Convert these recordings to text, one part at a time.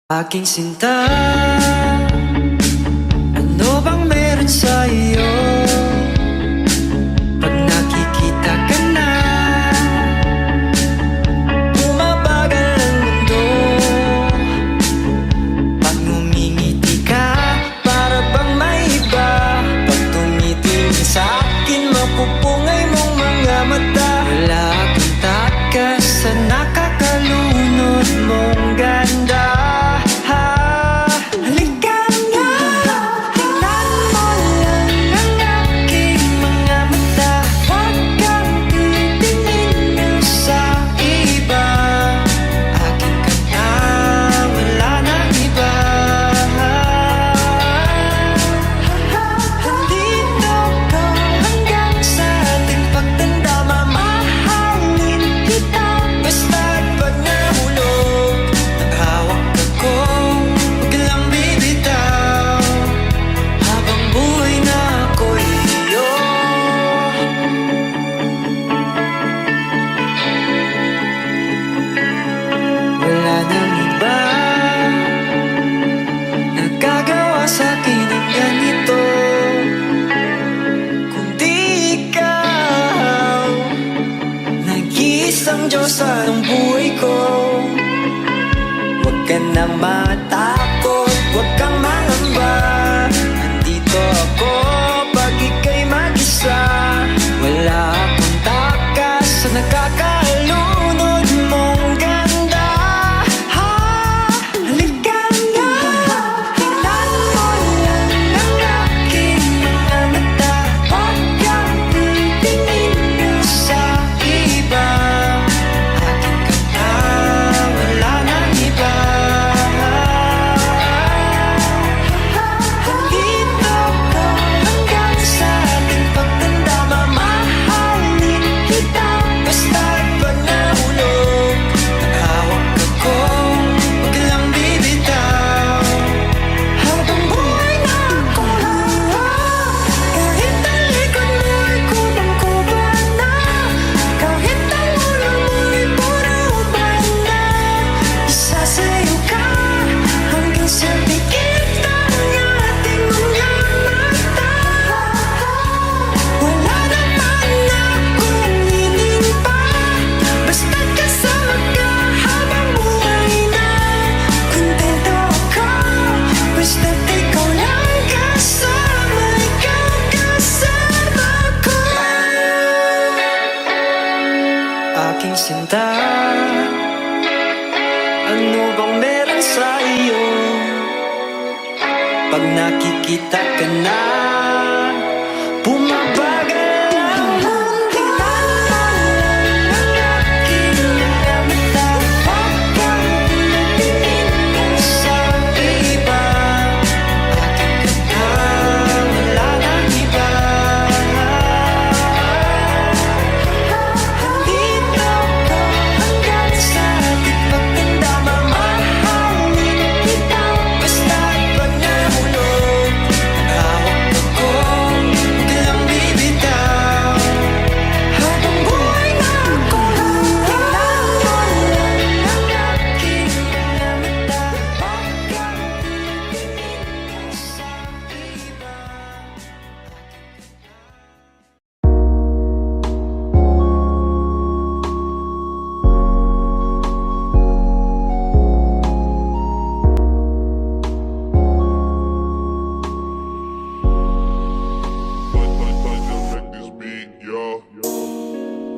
Aking sinta, ano bang meron sa iyo? Pag nakikita ka na, bumabagal ang mundo. Pag ngumingiti ka, para bang may iba. Pag tumitingin sa akin, mapupungay mong mga mata. Wala akong takas sa nakakalunod mong ganda. Isang Diyosa ng buhay ko. Huwag ka na matakot, huwag kang mangamba. Nandito ako pag ika'y mag-isa. Wala akong takas sa nakakalunod mong ganda. Halika na, tingnan mo lang ang aking mga mata. Huwag kang titingin sa iba. Aking sinta, ano bang meron sa iyo? Pag nakikita ka na, bumabagal ang mundo. Tingnan mo lang ang aking mga mata. Huwag kang titingin sa iba. Aking kanta, wala nang iba.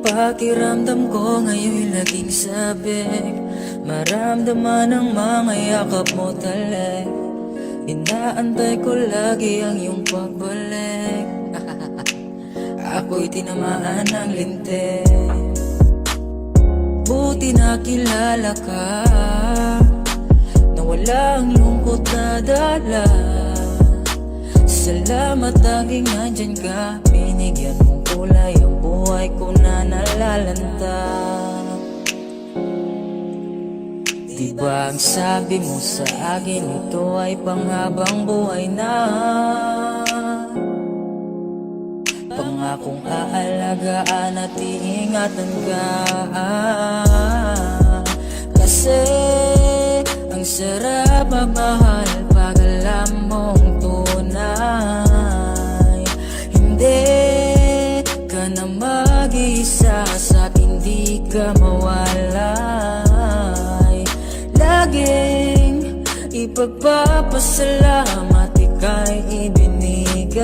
Pakiramdam ko ngayon'y laging sabik. Maramdaman ang mga yakap mo talik. Inaantay ko lagi ang iyong pagbalik. Ako'y tinamaan ng lintik. Buti nakilala ka, na walang lungkot na dala. Salamat laging nandyan ka. Binigyan mong kulay ang buhay ko na nalalanta. Diba ang sabi mo sa akin, ito ay panghabang buhay na. Pangakong aalagaan at iingatan ka. Kasi ang Ang sarap magmahal pag alam mong tunay. Hindi ka na mag-iisa, sa'kin di ka mawalay. Laging ipagpapasalamat ika'y ibinigay.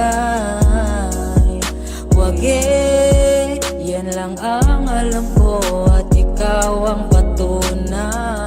Wag yan lang ang alam ko at ikaw ang patunay.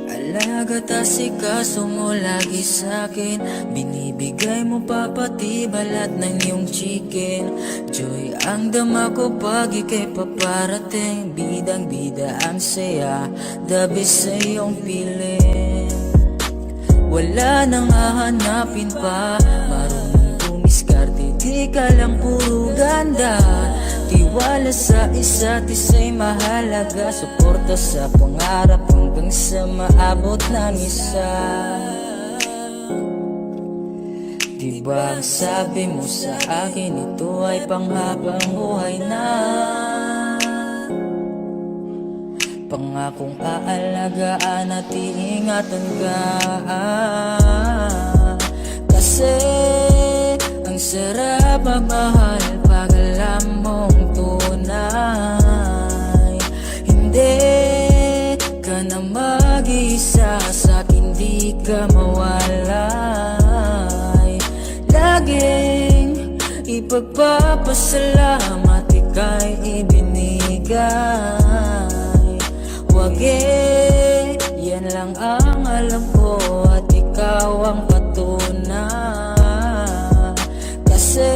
Alagat asikaso mo lagi sa'kin, binibigay mo pa pati balat ng iyong chicken. Joy ang dama ko pag ika'y paparating, bidang bida ang saya, the best sa iyong piling. Wala nang hahanapin pa, marunong tumiskarte, di ka lang puro ganda. Tiwala sa isa't isa'y mahalaga, suporta sa pangarap hanggang sa maabot ng isa. Diba ang sabi mo sa akin, ito ay panghabang buhay na. Pangakong aalagaan at iingatan ka. Kasi ang sarap magmahal pag alam mong tunay. Hindi ka na mag-iisa, sa'kin di ka mawalay. Laging ipagpapasalamat ika'y ibinigay. Wag yan lang ang alam ko at ikaw ang patunay. Kasi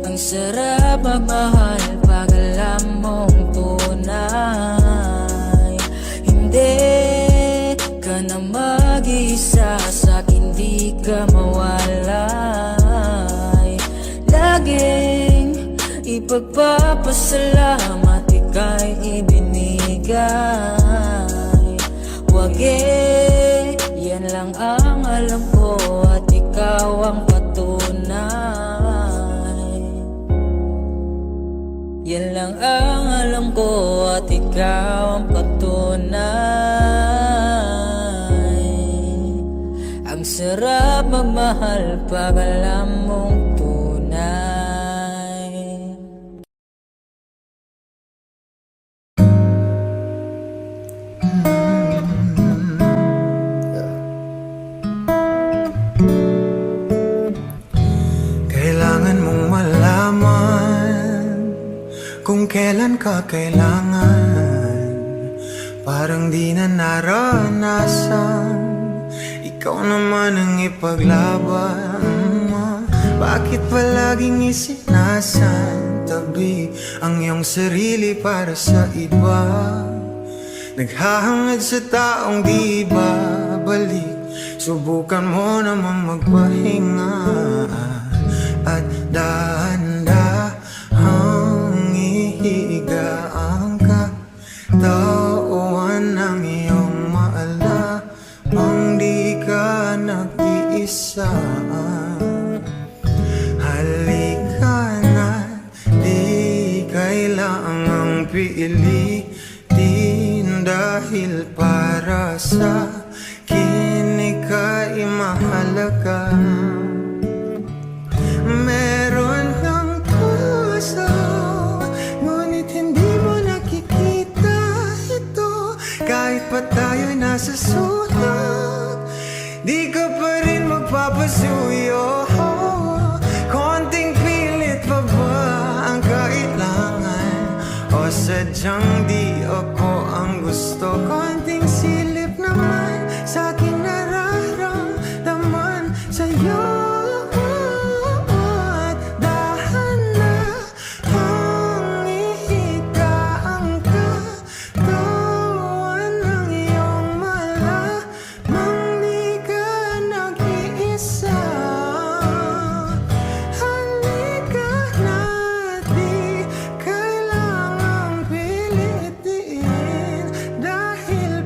ang sarap magmahal pag alam mong tunay. Hindi ka na mag-iisa, sa'kin di ka mawalay. Laging ipagpapasalamat ika'y ibinigay. Wag yan lang ang alam ko at ikaw ang patunay. Yan lang ang alam ko at ikaw ang patunay. Ang sarap magmahal pag alam mong tunay. Kailangan mong malaman kung kailan ka kailangan. Parang di na naranasan, ikaw naman ang ipaglaban. Bakit palaging isinasantabi ang iyong sarili para sa iba? Naghahangad sa taong di babalik, subukan mo naman magpahinga. At dahan-dahang ihiga ang katawan ng iyong maalamang di ka nag-iisa. Halika na, di kailangang pilitin, dahil para sa akin ika'y mahalaga. Meron kang puso, ngunit hindi mo nakikita ito. Kahit pa tayo'y nasa sulok, di ka pa rin magpapasuyo. Konting pilit pa ba ang kailangan? O sadyang di ako ang gusto? Konting silip naman sa aking nararamdaman sa'yo. Dahil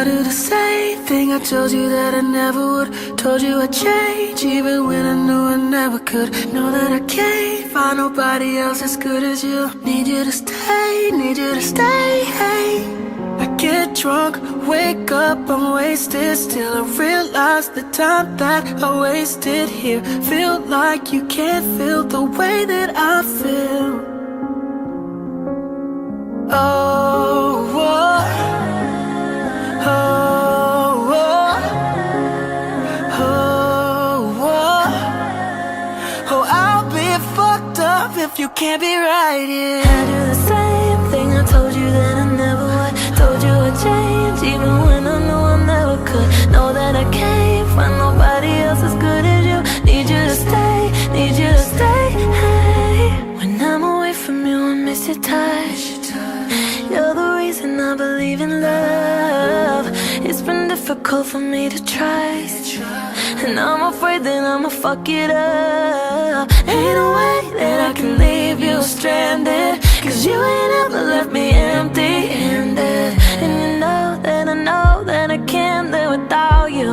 I do the same thing I told you that I never would. Told you I'd change even when I knew I never could. Know that I can't find nobody else as good as you. Need you to stay, need you to stay. Hey. I get drunk, wake up, I'm wasted. Still I realize the time that I wasted here. Feel like you can't feel the way that I feel. Oh, oh, oh, oh, oh, oh, oh, I'll be fucked up if you can't be right here. I do the same thing I told you that I never would. Told you I'd change even when I knew I never could. Know that I can't find nobody else as good as you. Need you to stay, need you to stay. Hey. When I'm away from you, I miss your touch. You're the reason I believe in love. It's been difficult for me to trust, and I'm afraid that I'ma fuck it up. Ain't no way that I can leave you stranded, 'cause you ain't ever left me empty-handed. And you know that I know that I can't live without you.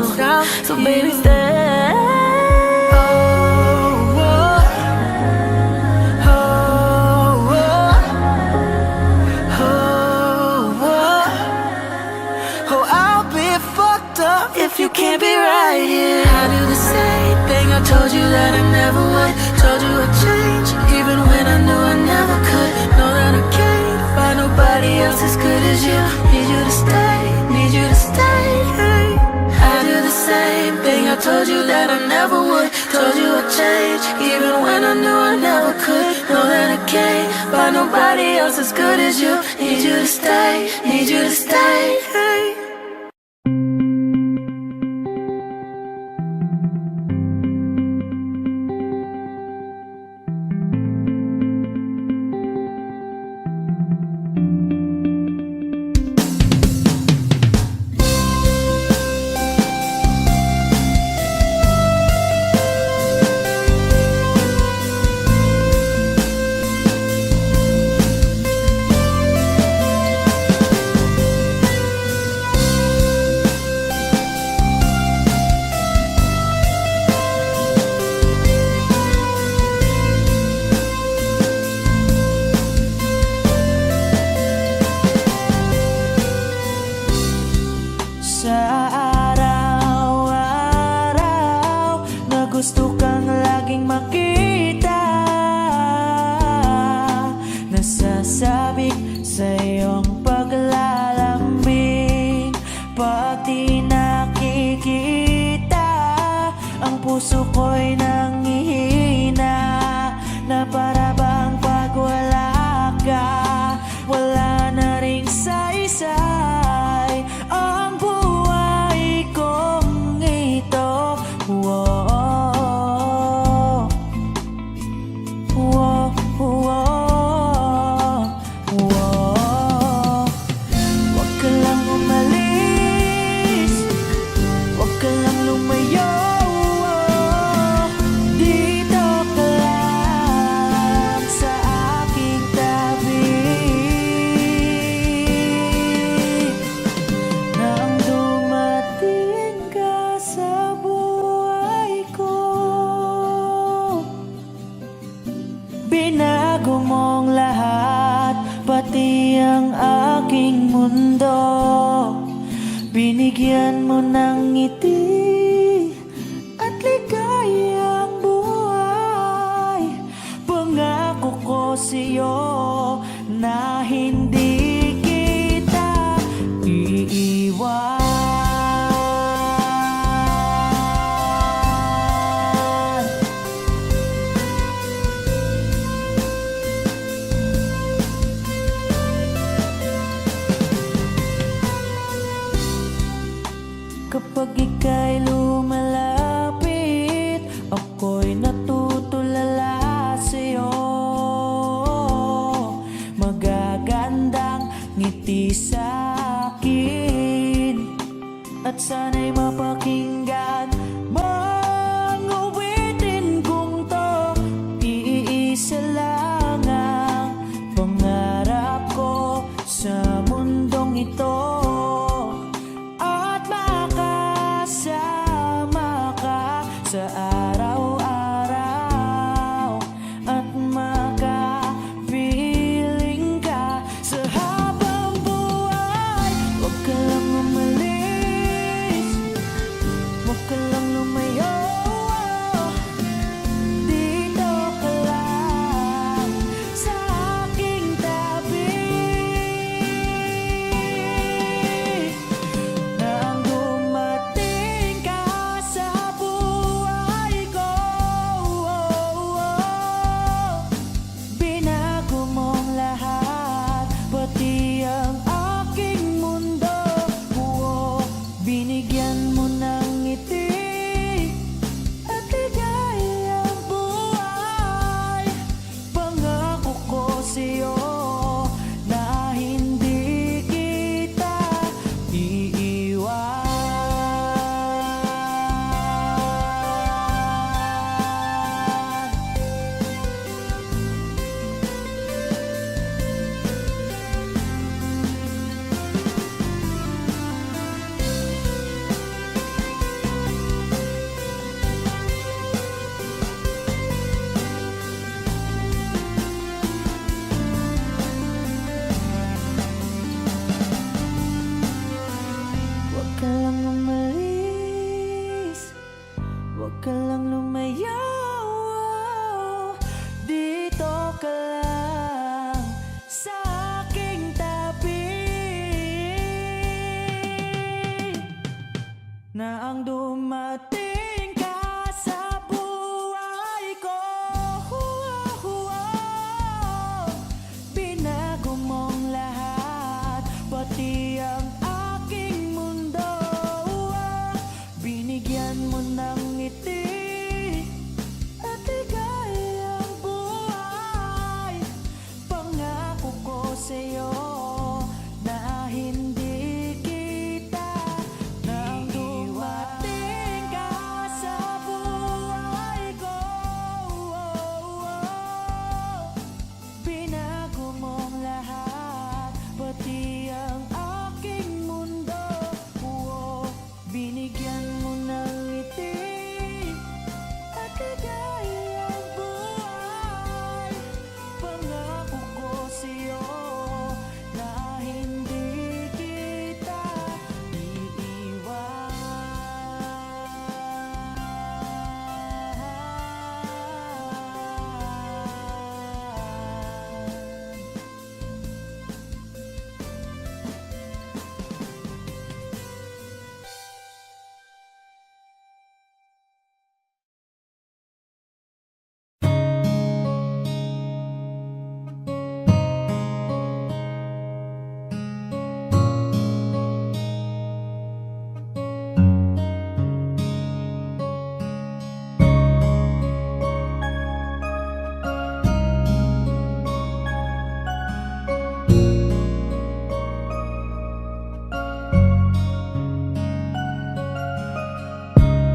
So baby, stay. If you can't be right here, I do the same thing I told you that I never would. Told you I'd change even when I knew I never could. Know that I can't find nobody else as good as you. Need you to stay, need you to stay. Hey. I do the same thing I told you that I never would. Told you I'd change even when I knew I never could. Know that I can't find nobody else as good as you. Need you to stay, need you to stay. Hey. Gusto kang laging makita, nasasabik sa iyong paglalambing. Pati nakikita, ang puso ko'y nangihina, na para bang pag wala ka, wala na ring saysay ang buhay kong ito. Whoa. Binago mong lahat, pati ang aking mundo. Binigyan mo ng ngiti at ligayang buhay. Pangako ko sa'yo na hindi kita iiwan. Kapag sa araw-araw at makapiling ka sa habang buhay. Huwag ka lang umalis, huwag ka lang lumayo. Dito ka lang sa aking tabi. Nang dumating ka sa buhay ko, binago mong lahat, pati ang aking mundo. Binigyan mo ng ngiti at ligayang buhay. Pangako ko sa'yo na hindi kita iiwan. Huwag ka lang umalis, huwag ka lang lumayo. Dito ka lang sa aking tabi. Na ang dumating ka sa buhay ko, binago mong lahat, pati ang aking mundo. Binigyan mo ng ngiti at ligayang buhay. Pangako ko sa'yo na hindi kita nang dumating ka sa buhay ko. Binago mong lahat, pati ang aking mundo. Binigyan mo ng ngiti at ligayang buhay. Pangako ko sa'yo na hindi kita iiwan.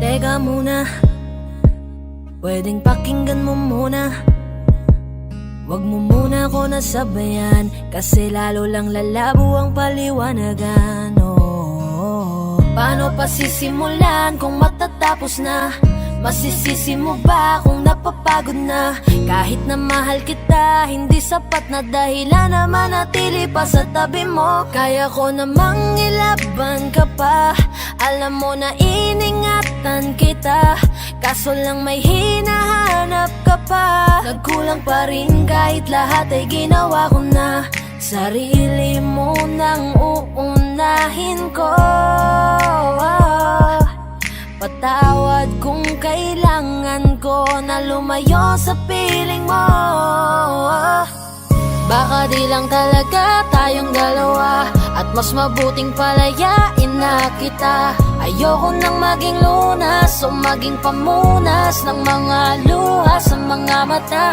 Teka muna, pwedeng pakinggan mo muna. Wag mo muna ako nasabayan, kasi lalo lang lalabo ang paliwanagan. Paano pa sisimulan kung matatapos na? Masisisi mo ba kung napapagod na? Kahit na mahal kita, hindi sapat na dahilan na manatili pa sa tabi mo. Kaya ko namang ilaban ka pa, alam mo na iningatan kita, kaso lang may hinahanap ka pa. Nagkulang pa rin kahit lahat ay ginawa ko na. Sarili mo nang uunahin ko. Patawad kung kailangan ko na lumayo sa piling mo. Baka di lang talaga tayong dalawa, at mas mabuting palayain na kita. Ayoko nang maging lunas o maging pamunas ng mga luha sa mga mata.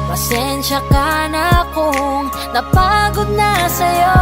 Pasensya ka na kung napagod na sa'yo.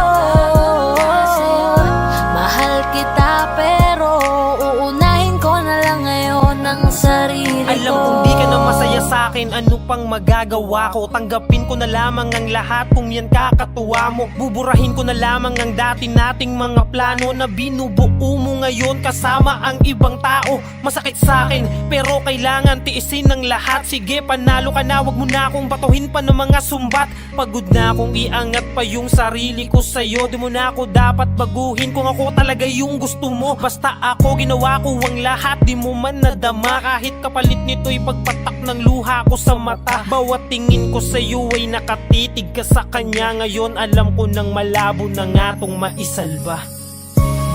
Mahal kita pero uunahin ko na lang ngayon ang sarili ko. Alam kong di ka na masaya sa'kin, ano pang magagawa ko? Tanggapin ko na lamang ang lahat kung yan kakatuwa mo. Buburahin ko na lamang ang dati nating mga plano na binubuo mo ngayon kasama ang ibang tao. Masakit sa'kin pero kailangan tiisin ng lahat. Sige panalo ka na, wag mo na akong batuhin pa ng mga sumbat. Pagod na akong iangat pa yung sarili ko sa'yo. Di mo na ako dapat baguhin kung ako talaga yung gusto mo. Basta ako ginawa ko ang lahat, di mo man nadama. Kahit kapalit nito'y pagpatak ng luha ko sa mata. Bawat tingin ko sa'yo ay nakatitig ka sa kanya. Ngayon alam ko nang malabo na nga tong maisalba.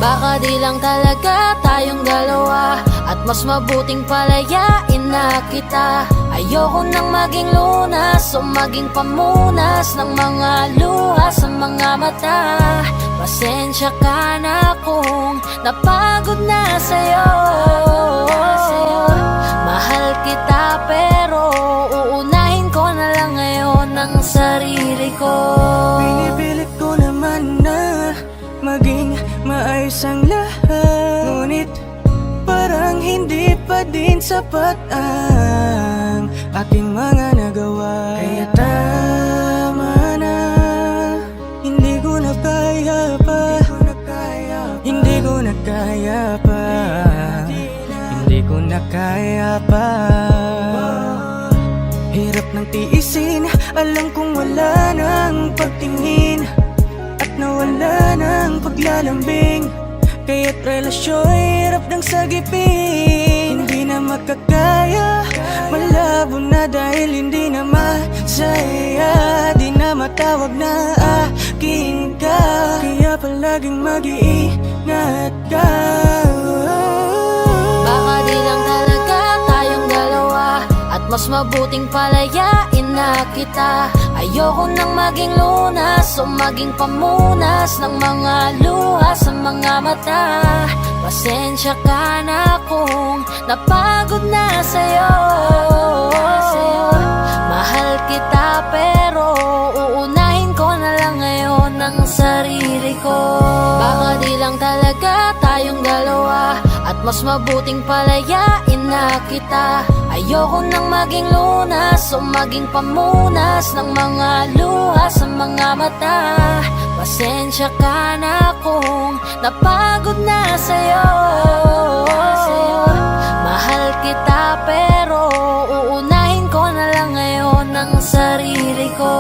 Baka di lang talaga tayong dalawa, at mas mabuting palayain na kita. Ayoko nang maging lunas o maging pamunas ng mga luha sa mga mata. Pasensya ka na kung napagod na sa'yo. Mahal kita pero uunahin ko na lang ngayon ang sarili ko. Pinipilit ko naman na maging maayos ang lahat, ngunit parang hindi pa din sapat ang aking mga nagawa. Kaya tama na, hindi ko na kaya pa, hindi ko na kaya pa, hindi ko na kaya pa. Hirap ng tiisin, alam kong wala nang pagtingin at nawala ng paglalambing. Kaya't relasyon hirap ng sagipin. Hindi na makakaya, malabo na dahil hindi na masaya. Di na matawag na akin ka, kaya palaging mag-iingat ka. Baka di lang talaga tayong dalawa, at mas mabuting palayain na kita. Ayoko nang maging lunas o maging pamunas ng mga luha sa mga mata. Pasensya ka na kung napagod na sa'yo. Mahal kita pero uunahin ko na lang ngayon ang sarili ko. Baka di lang talaga tayong dalawa, at mas mabuting palayain na kita. Ayoko nang maging lunas o maging pamunas ng mga luha sa mga mata. Pasensya ka na kung napagod na sa'yo. Mahal kita pero uunahin ko na lang ngayon ang sarili ko.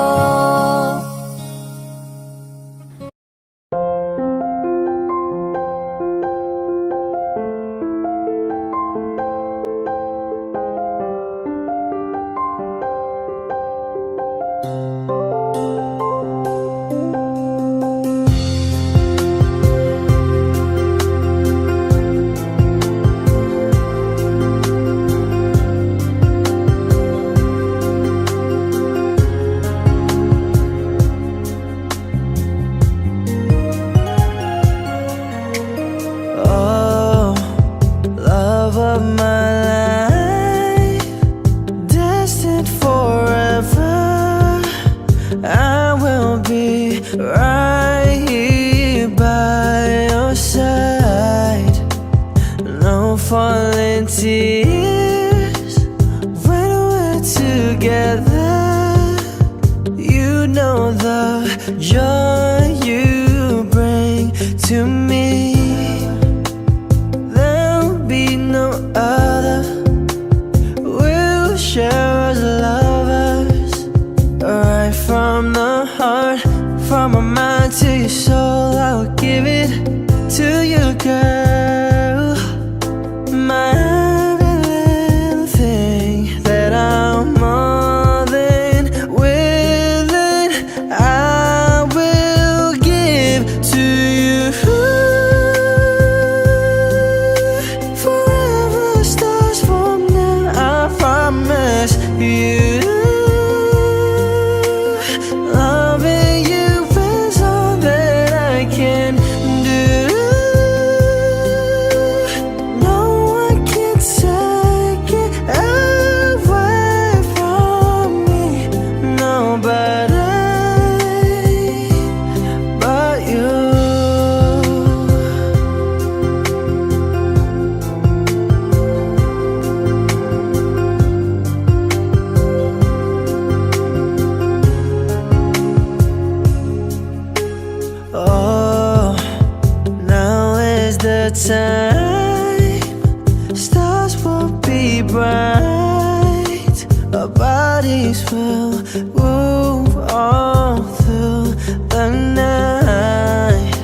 be bright, our bodies will move all through the night.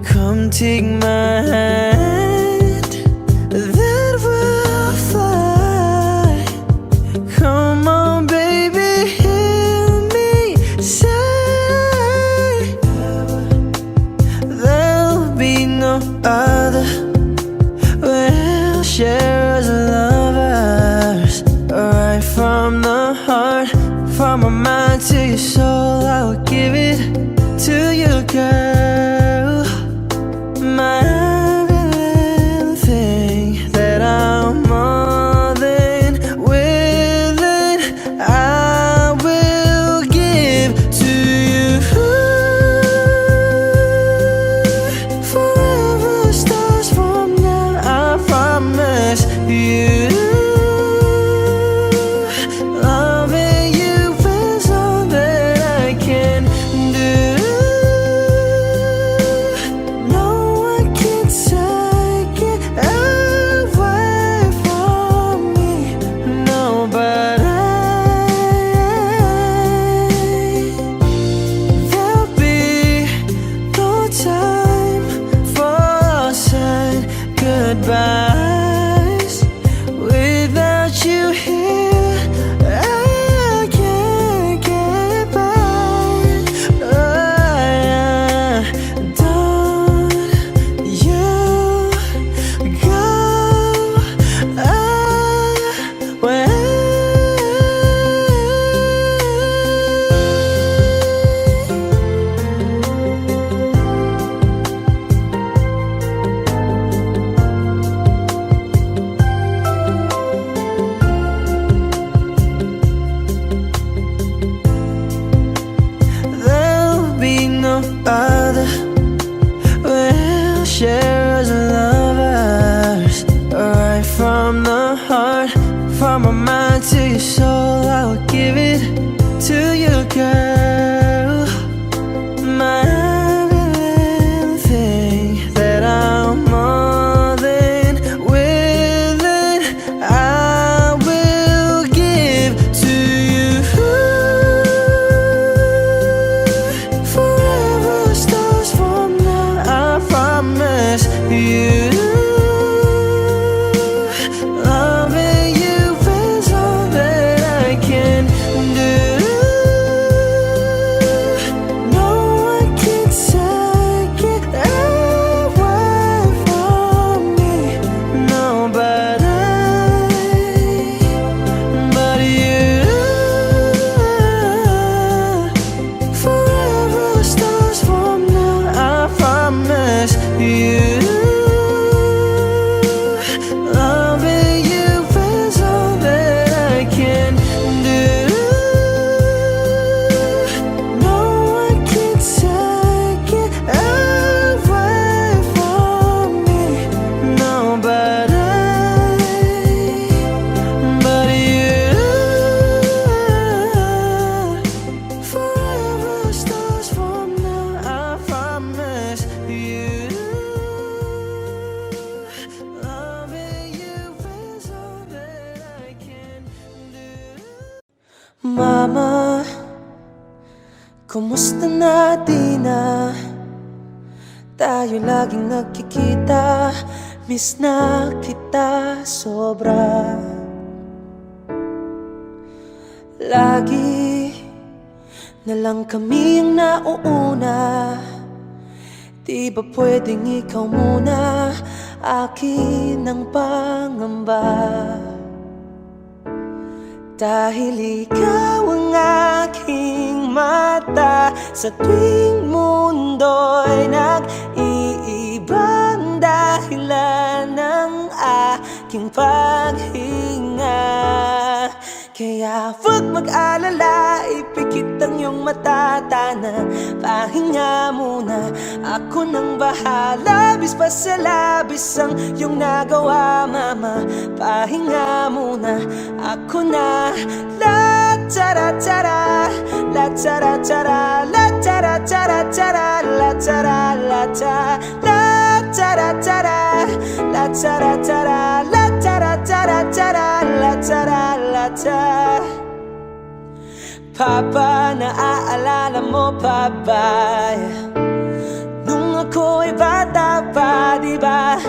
Come take my hand, then we'll fly. Come on baby, hear me say, there'll be no other. We'll share as lovers, right from the heart, from my mind to your soul. I will give it to you, girl. My every little thing, that I'm more than willing, I will give to you. Forever stars from now, I promise you. Loving you is all that I can do. No one can take it away from me. No, but there'll be no time for saying goodbyes without you here. I can't get by. Don't you go away. There'll be no other. We'll share as lovers, right from the heart, from my mind to your soul. I will give it to you, girl. My every little thing, that I'm more than willing, I will give to you. Forever stars from now, I promise you. Loving you is all that I can do. No one can take it away from me. No, but you. Forever stars from now, I promise you. Loving you is all that I can do. No one can take it away from me. No, but you. Forever stars from now, I promise you. Loving you is all that I can do. Mama, kumusta na di na tayo laging nagkikita? Miss na kita sobra. Lagi na lang kami ang nauuna. Di ba pwedeng ikaw muna? Akin ang pangamba. Dahil ikaw ang aking mata, sa tuwing mundo'y nag-iibang dahilan ng aking paghinga. Kaya huwag mag-alala, ipikit ang iyong mata, tana, pahinga muna. Ako nang bahala, bis pa sa labis ang iyong nagawa, mama. Pahinga muna, ako na. La tara tara, la tara tara, la tara tara tara, la tara la ta, la tara tara, la tara tara, la tara tara tara. mata. Papa, naaalala mo pa ba? Nung ako'y bata pa, di ba?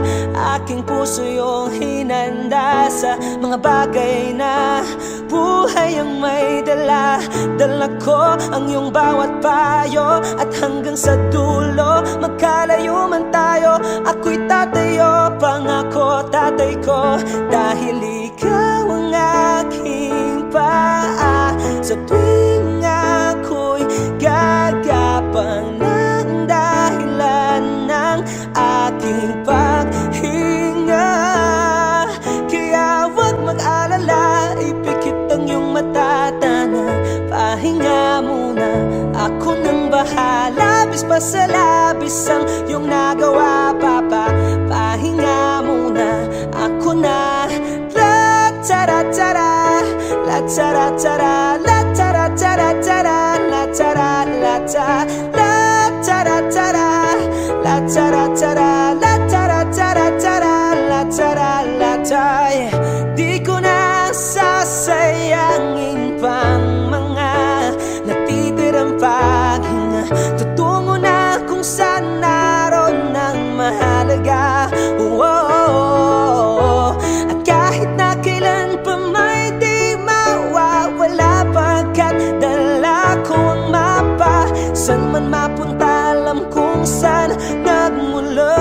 Aking puso yung hinanda sa mga bagay na buhay ang may dala. Dala ko ang iyong bawat payo, at hanggang sa dulo, magkalayo man tayo, ako'y tatayo, pangako tatay ko. Dahil ikaw ang aking paa sa tuwing ako'y gagapang ng dahilan ng aking paghinga. Kaya huwag mag-alala, ipikit ang iyong mata, tana, pahinga muna, ako nang bahala. Labis pa sa labis ang iyong nagawa, Papa, pahinga muna, ako na. La tara tara, la tara tara, la tara tara tara, la tara la ta, la tara tara, la tara tara, la tara tara tara, la tara la ta. Di ko na sasayangin pang mga natitirang paghinga. Tutungo na kung saan naroon ang mahalaga. At kahit na kailan pa may di mawawala, pagkat dala ko ang mapa. San man mapunta, alam kung saan nagmula.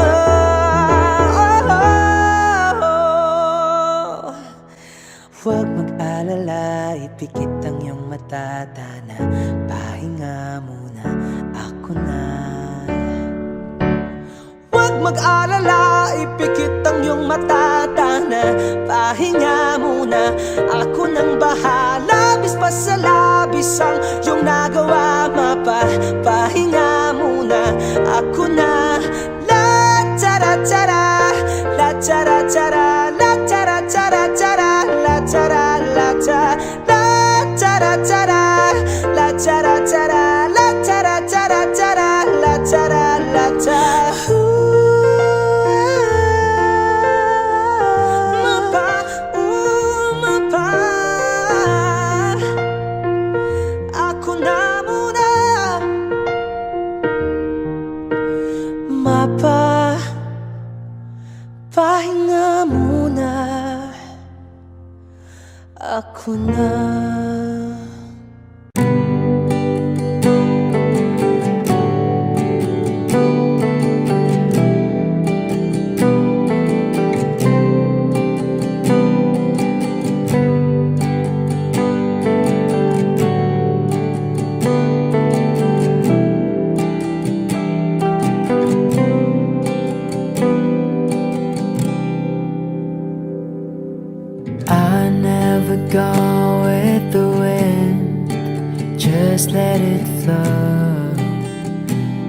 Huwag mag-alala, ipikit ang iyong mata, tana, pahinga muna, ako na. Huwag mag-alala, ipikit ang iyong mata, tana, pahinga muna, ako nang bahala. Labis pa sa labis ang iyong nagawa, mapa, pahinga muna, ako na. La tara tara, la tara tara, la tara tara tara, la tara la ta, la tara tara, la tara tara, la tara tara tara, la tara la ta. Mapa, mapa, ako na muna. Mapa, pahinga muna, ako na. I never go with the wind, just let it flow.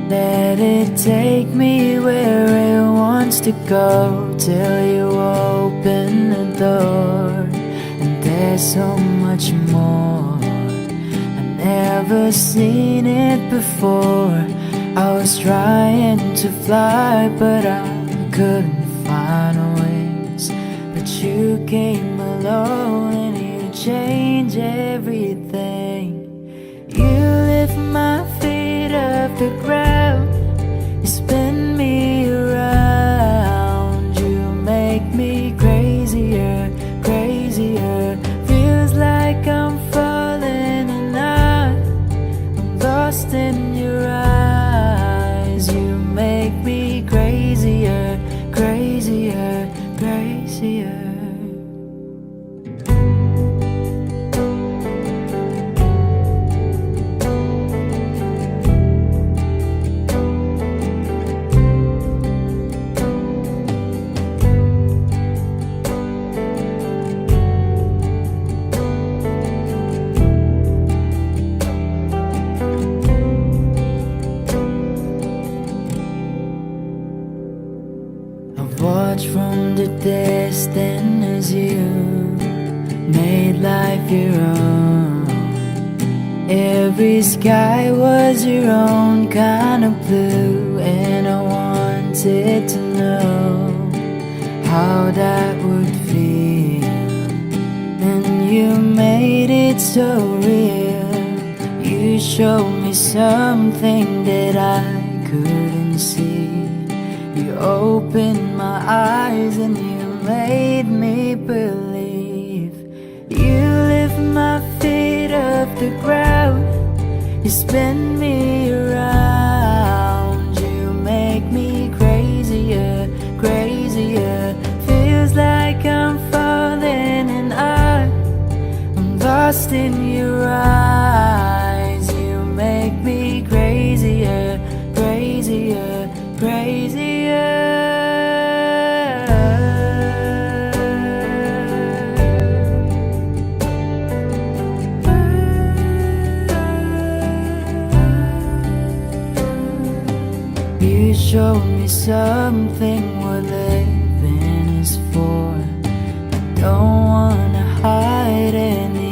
Let it take me where it wants to go, till you open the door. And there's so much more, I've never seen it before. I was trying to fly, but I couldn't find ways. But you came along and you changed everything. You lift my feet off the ground, you spin me around. You make me crazier, crazier. Feels like I'm falling and I'm lost in your eyes. You make me crazier, crazier, crazier. Watch from the distance as you made life your own. Every sky was your own kind of blue, and I wanted to know how that would feel. And you made it's so real. You showed me something that I couldn't see. You opened my eyes and you made me believe. You lift my feet off the ground, you spin me around. You make me crazier, crazier. Feels like I'm falling and I'm lost in your eyes. You make me crazier, crazier, crazier. You showed me something what living is for. I don't wanna hide anymore.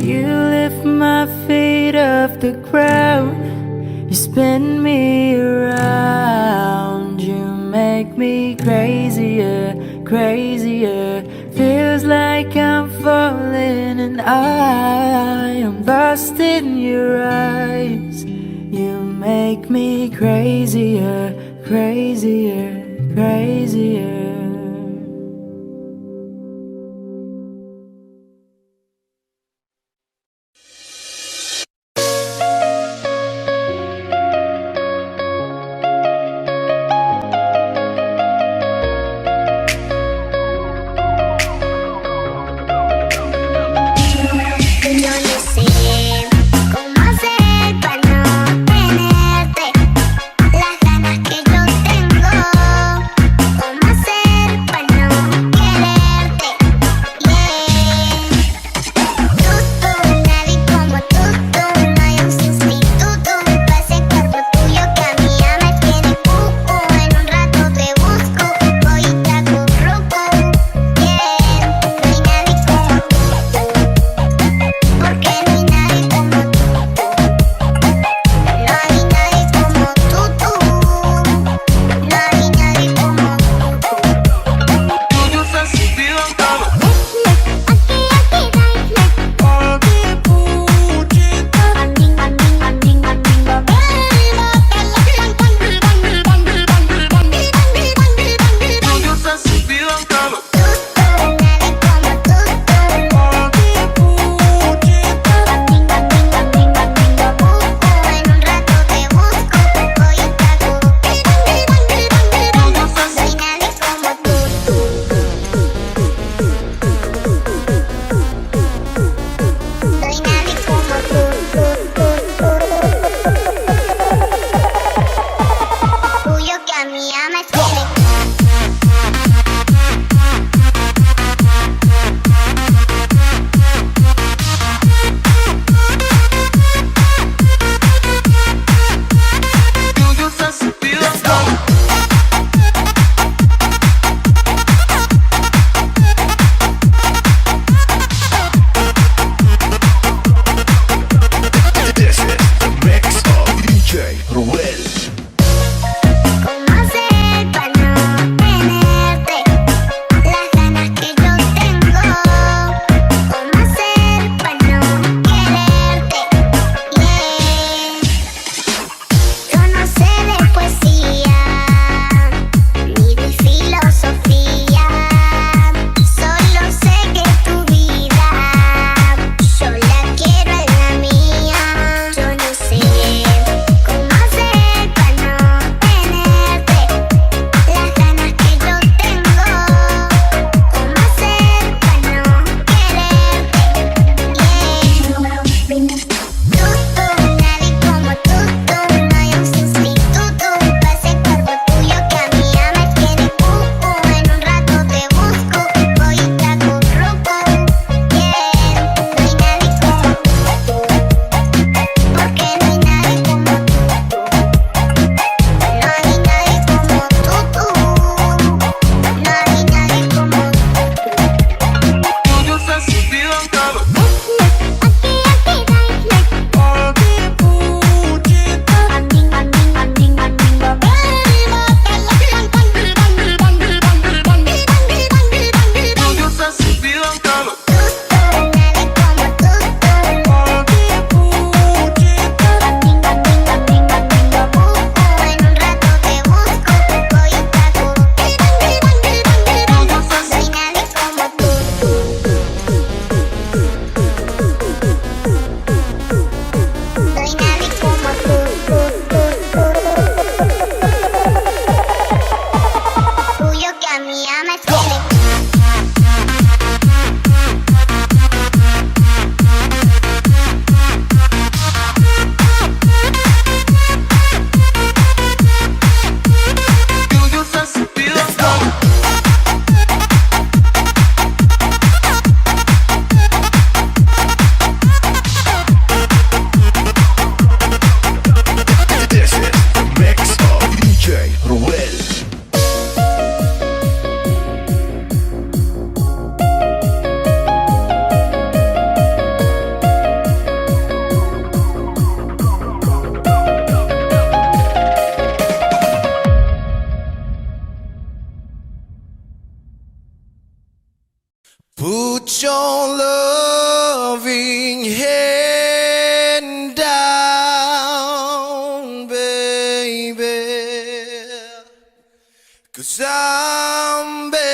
You lift my feet off the ground, you spin me around. You make me crazier, crazier. Feels like I'm falling and I am lost in your eyes. You make me crazier, crazier, crazier. Yo no sé cómo hacer para no tenerte las ganas que yo tengo. Cómo hacer para no quererte. Yeah. Tú, nadie como tú. No hay un sustituto para ese cuerpo tuyo que a mí ya me tiene cuco. En un rato te busco, voy y te hago roco. Yeah. No hay nadie como tú. Porque no hay nadie como tú. No hay nadie como tú. No hay nadie como tú. Tuyo que a mí ya me tiene. This is the mix of DJ Ruel. ¿Cómo hacer para no Put your loving hand down, baby, 'cause I'm begging.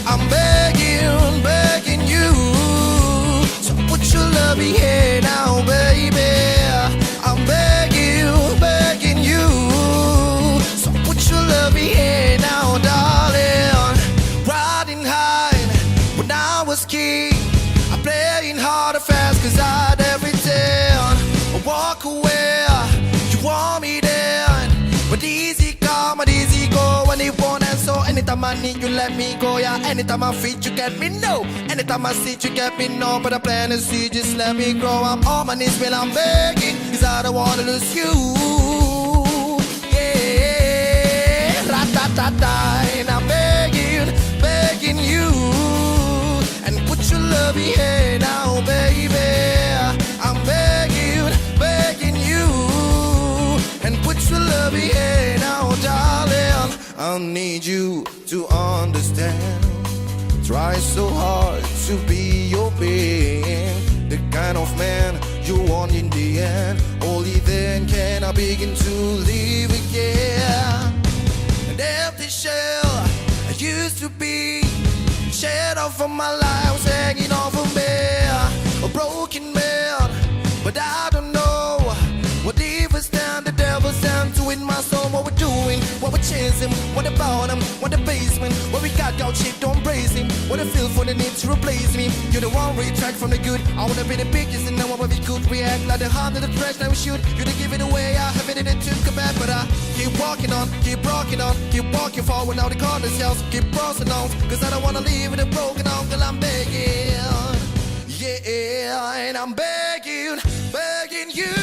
I'm begging, begging you. So put your loving hand out, baby. I'm begging, begging you. So put your loving hand out, darling. Riding high when I was king. I'm playing hard and fast 'cause I had everything. I walk away, you want me there. But easy come and easy go when you want, and so anytime I need you let me go, yeah. Anytime I feed you get me no. Anytime I see you get me no. But I plan to see just let me grow. I'm on my knees when I'm begging 'cause I don't wanna lose you. Yeah, ra-ta-ta-ta. And I'm begging, begging you. And put your loving hand out, baby. I'm begging, begging you. And put your loving hand out, darling. I need you to understand. Try so hard to be your being, the kind of man you want in the end. Only then can I begin to live again. An empty shell I used to be, shed off of my life was hanging off of me. A broken man, but I don't know what evil stand, the devil stand to in my soul. What we're doing, what we're chasing, what about him, what the basement, what we got out shit, don't praise him. What I feel for the need to replace me. You're the one retract from the good. I wanna be the biggest and know what we could react like the heart of the trash that we should. You to give it away, I have it in it to come back, but I keep walking on, keep rocking on, keep walking forward now the corners yells, keep crossing on, 'cause I don't wanna leave it a broken on, 'cause I'm begging. Yeah, and I'm begging, begging you.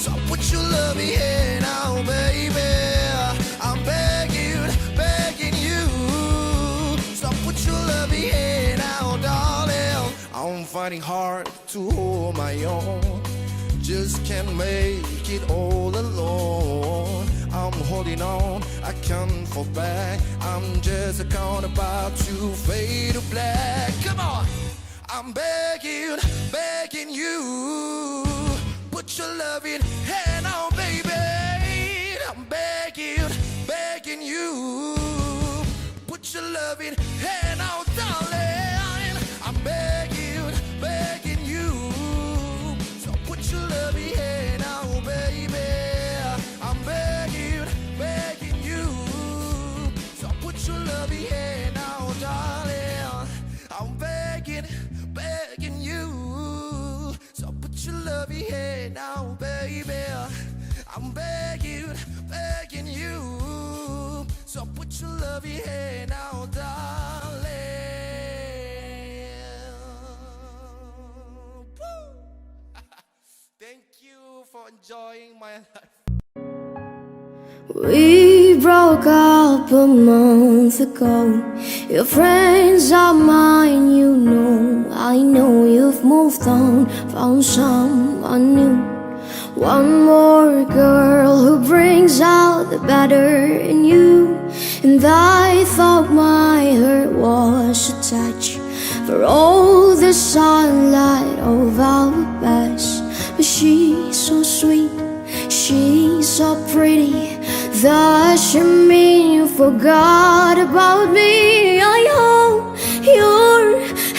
So put your loving hand out, baby. I'm begging, begging you. So put your loving hand out, darling. I'm fighting hard to hold my own. Just can't make it all alone. I'm holding on, I can't fall back. I'm just a count about to fade to black. Come on. I'm begging, begging you. Put your loving hand out, baby. I'm begging, begging you. Put your loving hand out, darling. I'm begging, begging you. So put your loving hand out, baby. I'm begging, begging you. So put your loving hand out, darling. I'm begging, begging you. So put your loving hand out, baby. I'm begging, begging you. So put your loving hand out, darling. Woo! Thank you for enjoying my life. We broke up a month ago. Your friends are mine, you know. I know you've moved on, found someone new. One more girl who brings out the better in you. And I thought my heart was a touch for all the sunlight of our past. But she's so sweet, she's so pretty. Does she mean you forgot about me? I hope you're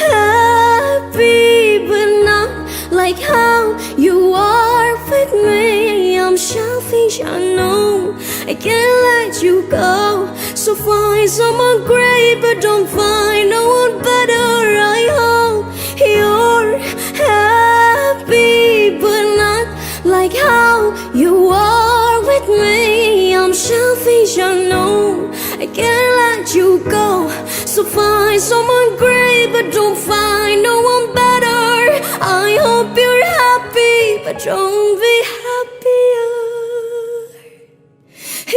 happy, but not like how you are with me. I'm selfish, I know, I can't let you go. So find someone great, but don't find no one better. I hope you're happy, but not like how you are with me. I'm selfish, I know, I can't let you go. So find someone great, but don't find no one better. I hope you're happy, but don't be happier.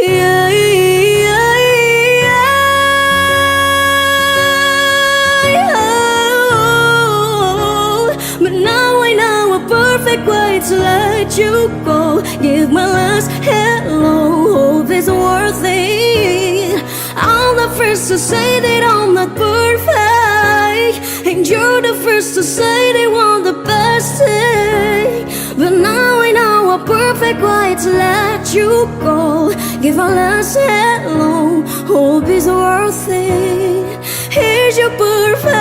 Yeah, yeah, yeah. But now I know perfect way to let you go. Give my last hello, hope it's worth it. I'm the first to say that I'm not perfect, and you're the first to say they want the best thing. But now I know a perfect way to let you go. Give my last hello, hope it's worth it. Here's your perfect.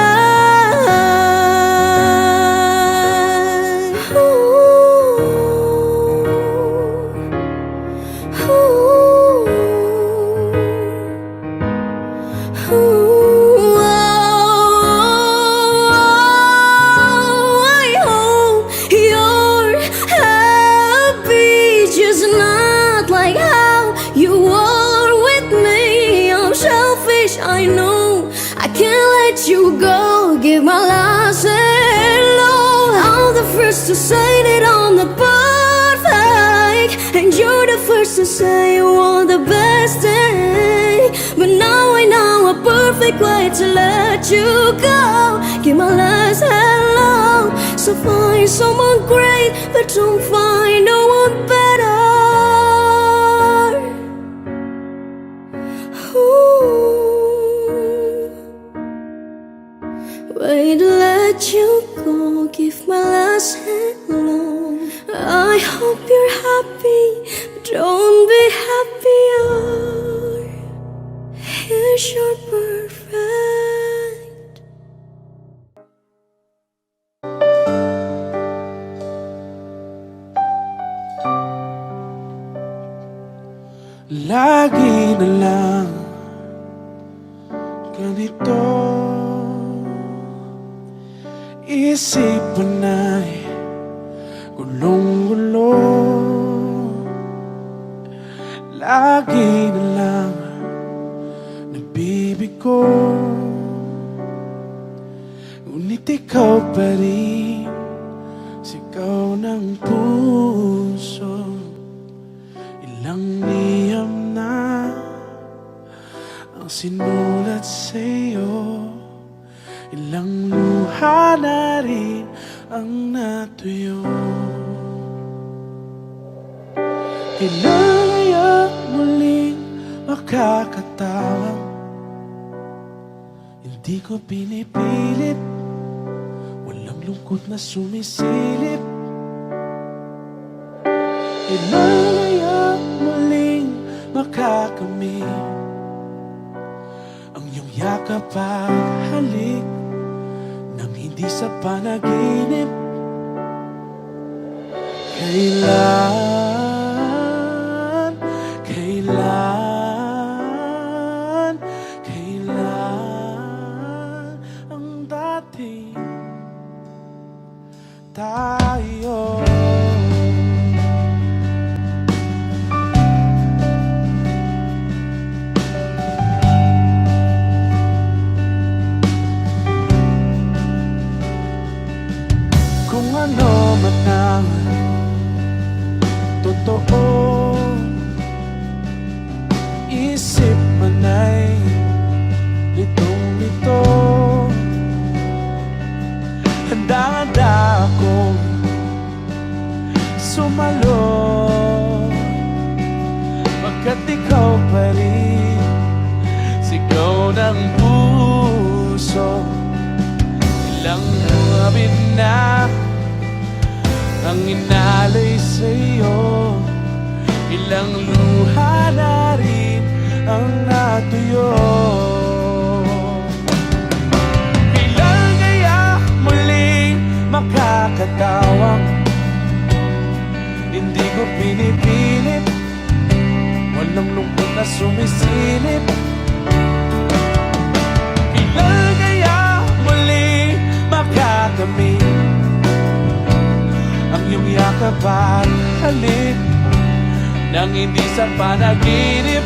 I hope you're happy, just not like how you are with me. I'm selfish, I know, I can't let you go. Give my last hello. I'm the first to say that I'm not perfect, and you're the first to say you want the best thing. But now I know a perfect way to let you go. Give my last hello. So find someone great, but don't find no one better. Ooh. Wait to let you go. Give my last hello. I hope you're happy, but don't be happier. Here's your perfect. Lagi na lang ganito, isipan ay gulong-gulo. Lagi na lang nagbibigo, ngunit ikaw pa rin, sigaw ng puso. Ilang niyam na ang sinulat sa'yo, ilang luha na rin ang natuyo. Kailan kaya muling makakatawang hindi ko pinipilit, walang lungkot na sumisilip. Kailan kaya muling makakamit ang iyong yakap at halik nang hindi sa panaginip. Kailan ang dating tayo? Kung ano man ang totoo, isip man ay litong-lito. Handa-handa akong sumalo, pagkat ikaw pa rin, sigaw ng puso. Ilang buwan na ang inalay sa'yo, ilang luha na rin ang natuyo. Kailan kaya muling makakatawang hindi ko pinipilit, walang lungkot na sumisilip. Kailan kaya muling makakamit ang iyong yakap at halik nang hindi sa panaginip.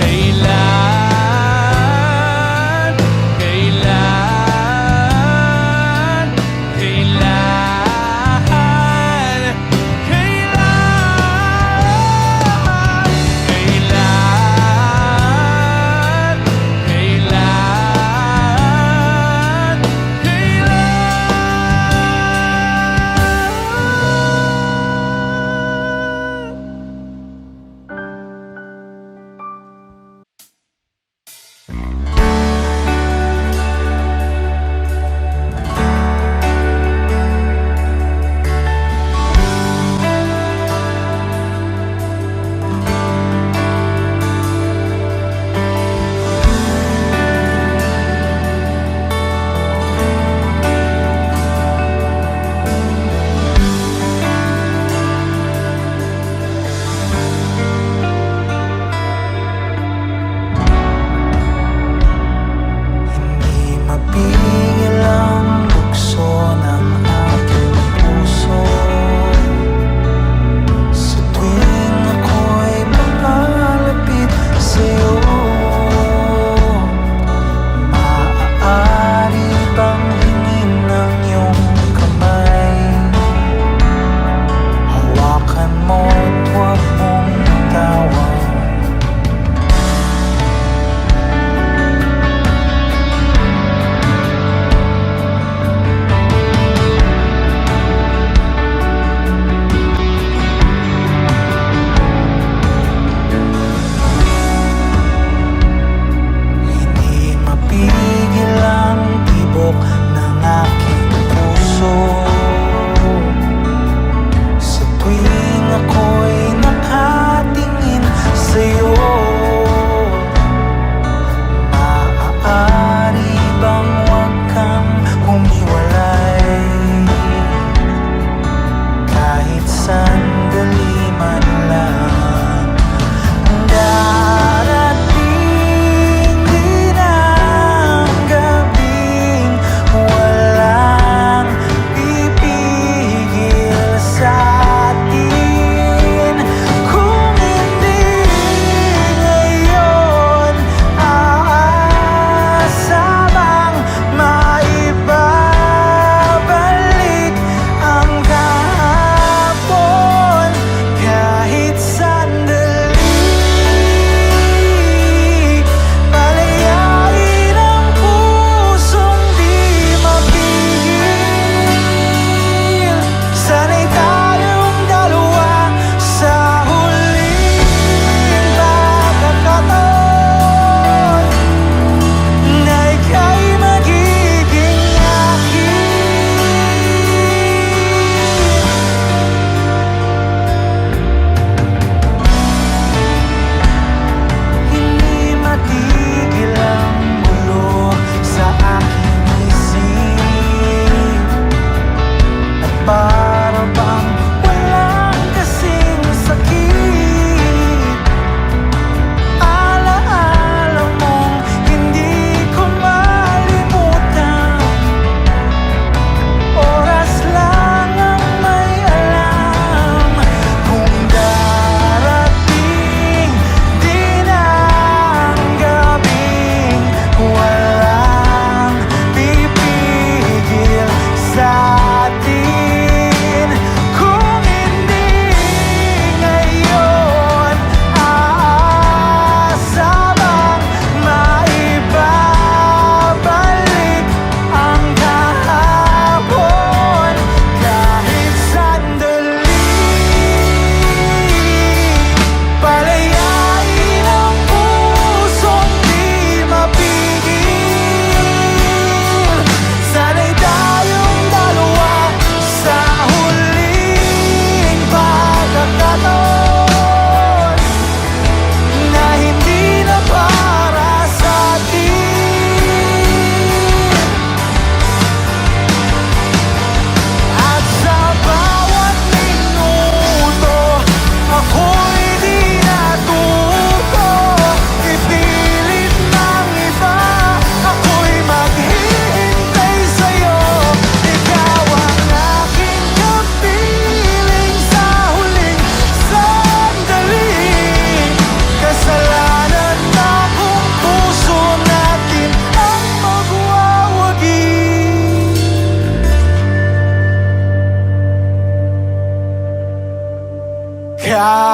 Kailan, kailan, kailan, kailan, kailan, kailan, kailan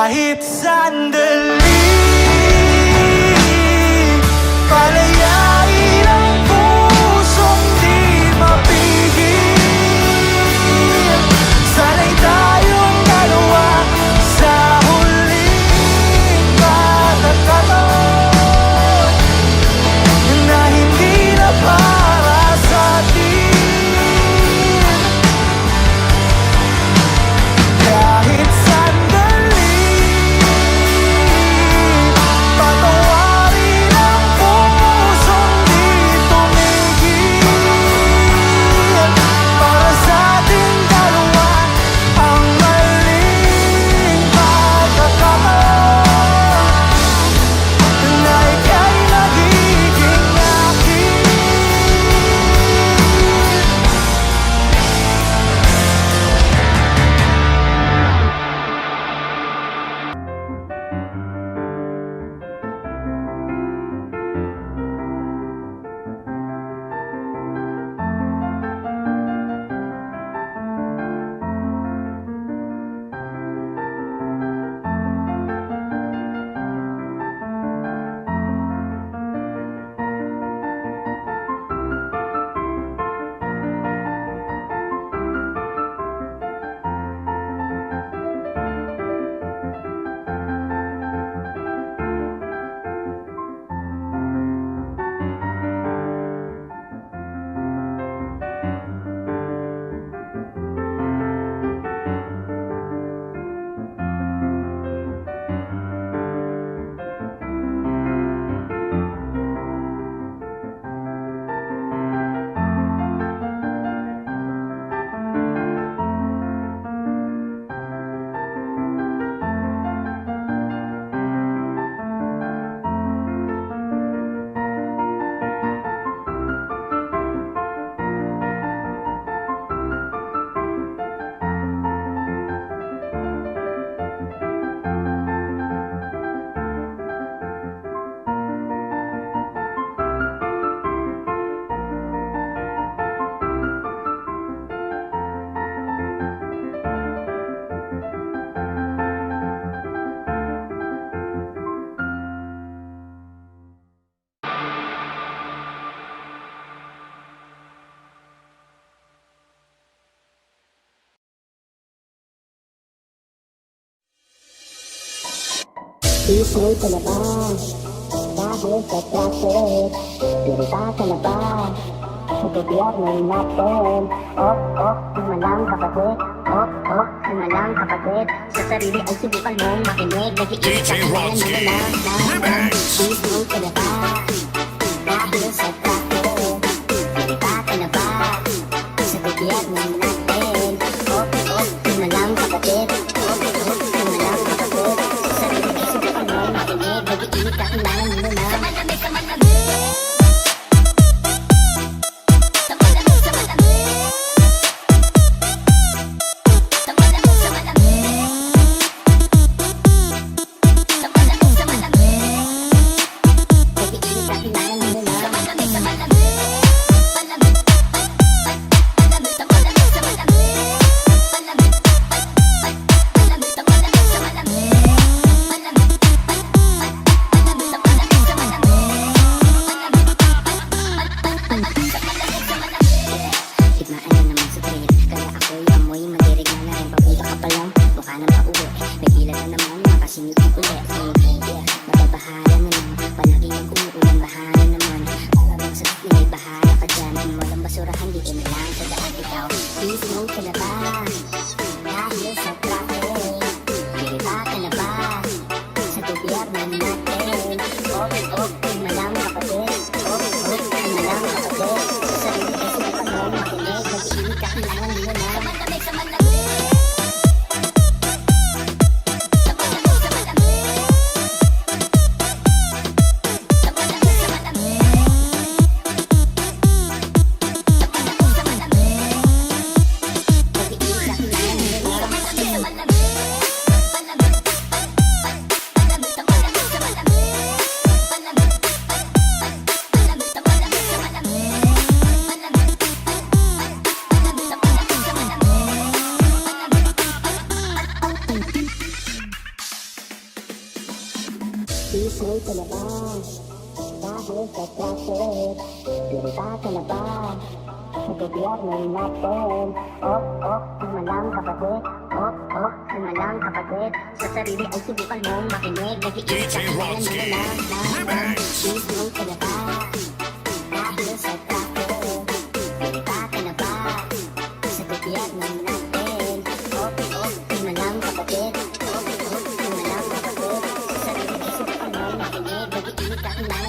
Kahit sandali, palayain ang pusong di mapigil. Sana'y tayong dalawa sa huling pagkakataon na hindi na para sa atin. Kahit sandali, patawarin ang pusong di tumigil. Para sa ating dalawa ang maling pagkakataon na ika'y nagiging akin. Isa'y ka na ba? Dahil sa traffic, pinita ka na ba? Sa gobyerno natin. Oh, di malang kapatid. Oh, di malang kapatid. Sa sarili ay subukan mong makinig. Nag-iisip ka na na. Isa'y ka na ba? Dahil sa traffic, pinita ka na ba? Sa gobyerno natin. Oh, di malang kapatid. Oh, di malang kapatid. Sa sarili ay subukan mong makinig. Nag-iisip ka na na. traffic. Pirita ka na ba? Sa gobyerno natin. Kumalang kapatid. Kumalang kapatid. Sa sarili ay subukan mong makinig. Nag-iisip ka na lang. Please know ka na ba? Dahil sa traffic. Pirita ka na ba? Sa gobyerno natin. Kumalang kapatid. Kumalang kapatid. Sa sarili ay subukan mong makinig. Nag-iisip ka na lang.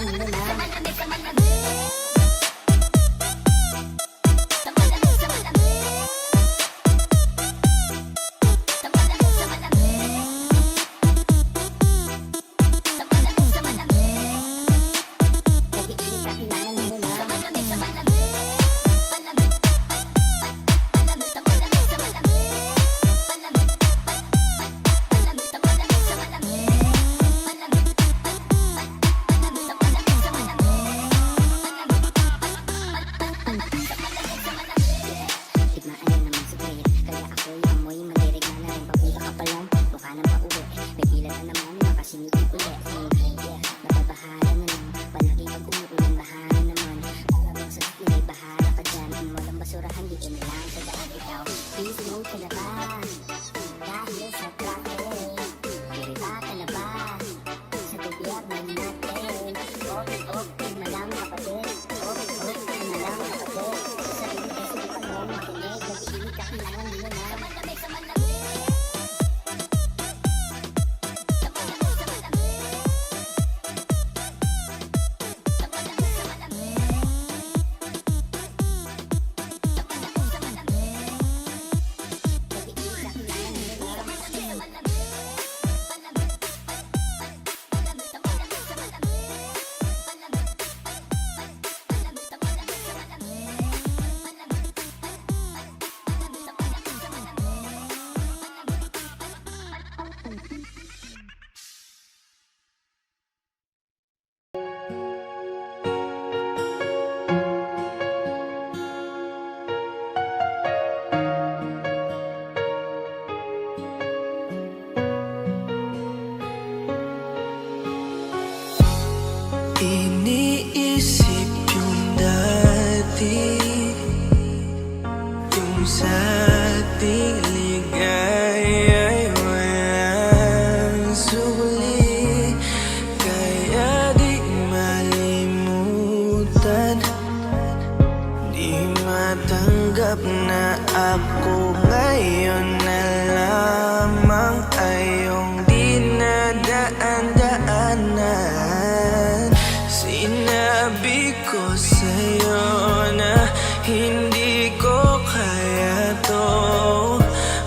Iniisip yung dati, kung sa ating ligaya'y walang suli. Kaya di malimutan, di matanggap na ako ngayon na lamang ay iyong dinadaan-daanan. Sinabi ko sa'yo na hindi ko kaya to,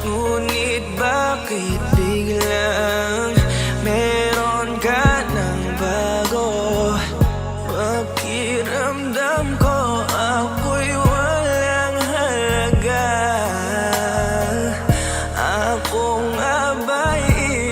ngunit bakit biglang meron ka ng bago? Pakiramdam ko ako'y walang halaga. Ako nga ba'y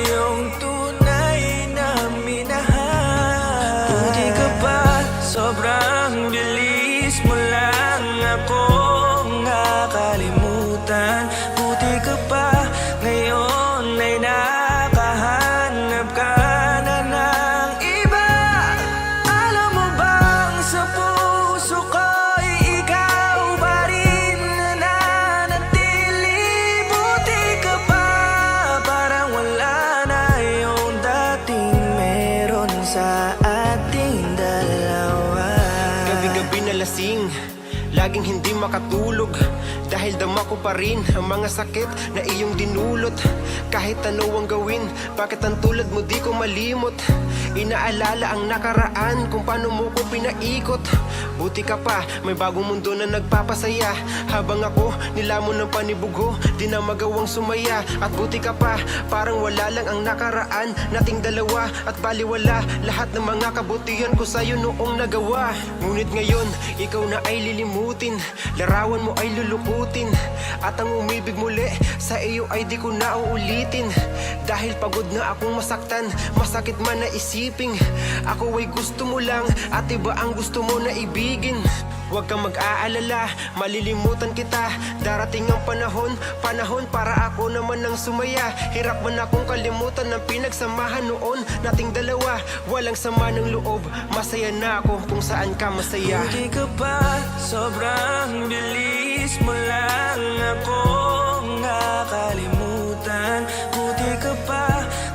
iyong tunay na minahal? Buti ka pa, sobrang bilis mo lang akong nakalimutan. Buti ka pa, ngayon ay nakahanap ka na ng iba. Alam mo bang sa puso ko'y ikaw pa rin nananatili? Buti ka pa, parang wala na yung dating meron sa ating dalawa. Gabi-gabi na lasing, laging hindi makatulog, dahil dama ko pa rin ang mga sakit na iyong dinulot. Kahit ano ang gawin, bakit ang tulad mo di ko malimot? Inaalala ang nakaraan, kung paano mo ko pinaikot. Buti ka pa, may bagong mundo na nagpapasaya. Habang ako, nilamon ng panibugho, di na magawang sumaya. At buti ka pa, parang wala lang ang nakaraan nating dalawa. At baliwala lahat ng mga kabutihan ko sa'yo noong nagawa. Ngunit ngayon, ikaw na ay lilimutin, larawan mo ay lulukutin, at ang umibig muli sa iyo ay di ko na uulitin. Dahil pagod na akong masaktan, masakit man na isiping ako ay gusto mo lang at iba ang gusto mo na ibigin. Huwag kang mag-aalala, malilimutan kita. Darating ang panahon para ako naman ang sumaya. Hirap man akong kalimutan ng pinagsamahan noon nating dalawa. Walang sama ng loob, masaya na ako kung saan ka masaya. Buti ka pa, sobrang bilis mo lang akong nakalimutan. Buti ka pa,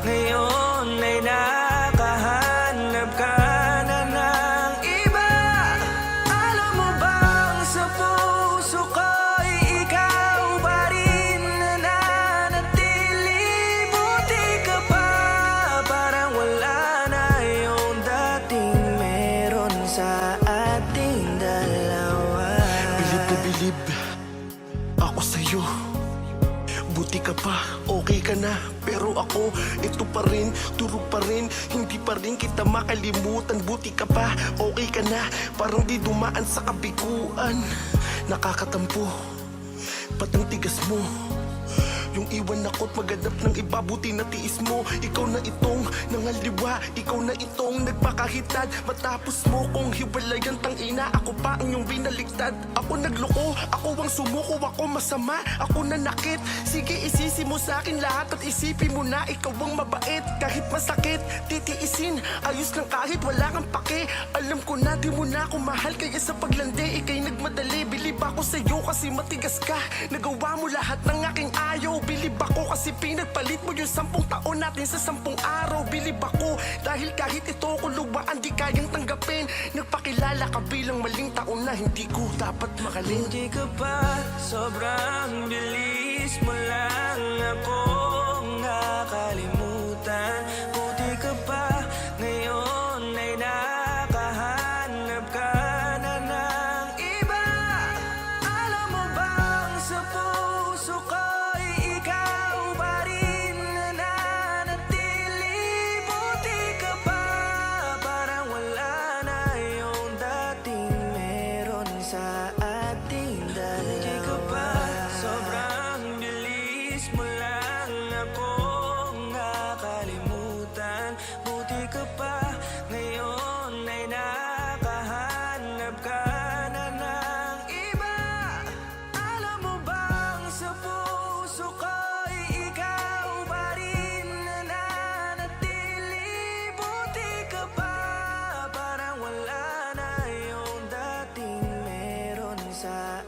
ngayon ay nakahanap ka na ng iba. Alam mo bang sa puso ko'y ikaw pa rin nananatili. Buti ka pa, parang wala na yung dating meron sa ating dalawa. Bilib na bilib ako sa'yo. Buti ka pa, okay ka na. Pero ako, ito pa rin, durog pa rin. Hindi pa rin kita makalimutan. Buti ka pa, okay ka na. Parang di dumaan sa kabiguan. Nakakatampo, ba't ang tigas mo? Yung iwan ako't maghanap ng iba, buti na tiis mo. Ikaw na itong nangaliwa, ikaw na itong nagpakahitad. Matapos mo kong hiwalayan, tangina, ako pa ang iyong binaligtad. Ako nagloko, ako ang sumuko, ako masama, ako nanakit. Sige, isisi mo sa akin lahat at isipin mo na ikaw ang mabait. Kahit masakit, titiisin, ayos lang kahit wala kang pake. Alam ko na di mo na ako mahal, kaya sa paglandi ikay nagmadali. Bilib ako sa'yo kasi matigas ka, nagawa mo lahat ng aking ayaw. Bilib ako kasi pinagpalit mo yung 10 taon natin sa 10 araw. Bilib ako dahil kahit ito ko luwaan di kayang tanggapin. Nagpakilala ka bilang maling taon na hindi ko dapat makalin. Buti ka pa, sobrang bilis mo lang akong nakalimutan. Buti ka pa, ngayon ay nakahanap ka na ng iba. Alam mo bang sa puso ko'y ikaw pa rin nananatili. Buti ka pa, parang wala na yung dating meron sa ating dalawa. Buti ka pa, sobrang bilis mo lang akong nakalimutan. Buti ka pa, ngayon ay nakahanap ka na ng iba. Alam mo bang sa puso ko'y ikaw pa rin nananatili. Buti ka pa, parang wala na yung dating meron sa